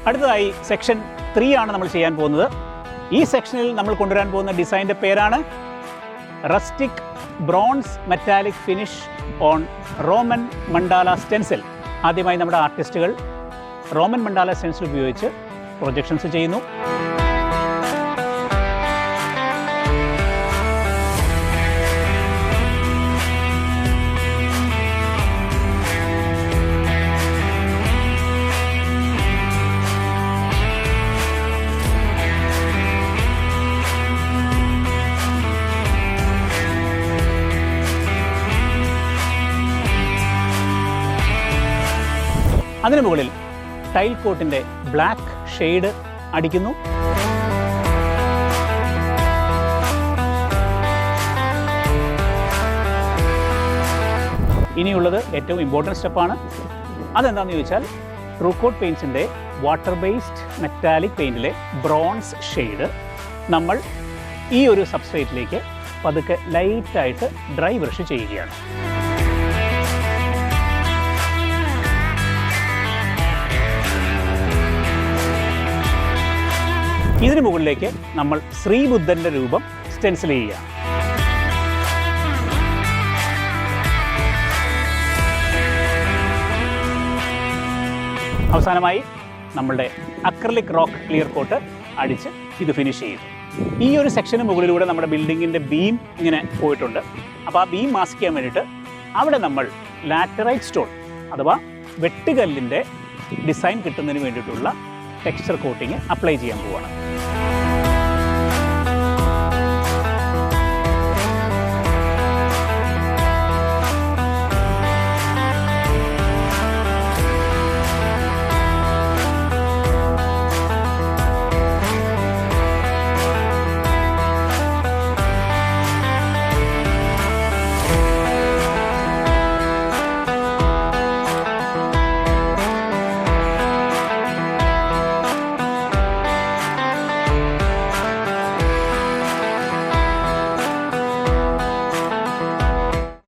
അടുത്തതായി സെക്ഷൻ 3 ആണ് നമ്മൾ ചെയ്യാൻ പോകുന്നത്. ഈ സെക്ഷനിൽ നമ്മൾ കൊണ്ടുവരാൻ പോകുന്ന ഡിസൈൻ്റെ പേരാണ് rustic bronze metallic finish on Roman mandala stencil. ആദ്യമായി നമ്മുടെ ആർട്ടിസ്റ്റുകൾ റോമൻ മണ്ടാല സ്റ്റെൻസിൽ ഉപയോഗിച്ച് പ്രൊജക്ഷൻസ് ചെയ്യുന്നു. അതിനു മുകളിൽ ടൈൽ കോട്ടിൻ്റെ ബ്ലാക്ക് ഷെയ്ഡ് അടിക്കുന്നു. ഇനിയുള്ളത് ഏറ്റവും ഇമ്പോർട്ടൻറ്റ് സ്റ്റെപ്പാണ്. അതെന്താണെന്ന് ചോദിച്ചാൽ ട്രൂ കോട്ട് പെയിൻറ്റ്സിൻ്റെ വാട്ടർ ബേസ്ഡ് മെറ്റാലിക് പെയിൻറ്റിലെ ബ്രോൺസ് ഷെയ്ഡ് നമ്മൾ ഈ ഒരു സബ്സ്ട്രേറ്റിലേക്ക് പതുക്കെ ലൈറ്റായിട്ട് ഡ്രൈ ബ്രഷ് ചെയ്യുകയാണ്. ഇതിനു മുകളിലേക്ക് നമ്മൾ ശ്രീബുദ്ധൻ്റെ രൂപം സ്റ്റെൻസിൽ ചെയ്യുക. അവസാനമായി നമ്മളുടെ അക്രലിക് റോക്ക് ക്ലിയർ കോട്ട് അടിച്ച് ഇത് ഫിനിഷ് ചെയ്തു. ഈ ഒരു സെക്ഷന് മുകളിലൂടെ നമ്മുടെ ബിൽഡിങ്ങിൻ്റെ ബീം ഇങ്ങനെ പോയിട്ടുണ്ട്. അപ്പോൾ ആ ബീം മാസ്ക് ചെയ്യാൻ വേണ്ടിയിട്ട് അവിടെ നമ്മൾ ലാറ്ററൈറ്റ് സ്റ്റോൺ അഥവാ വെട്ടുകല്ലിൻ്റെ ഡിസൈൻ കിട്ടുന്നതിന് വേണ്ടിയിട്ടുള്ള ടെക്സ്ചർ കോട്ടിങ് അപ്ലൈ ചെയ്യാൻ പോവുകയാണ്.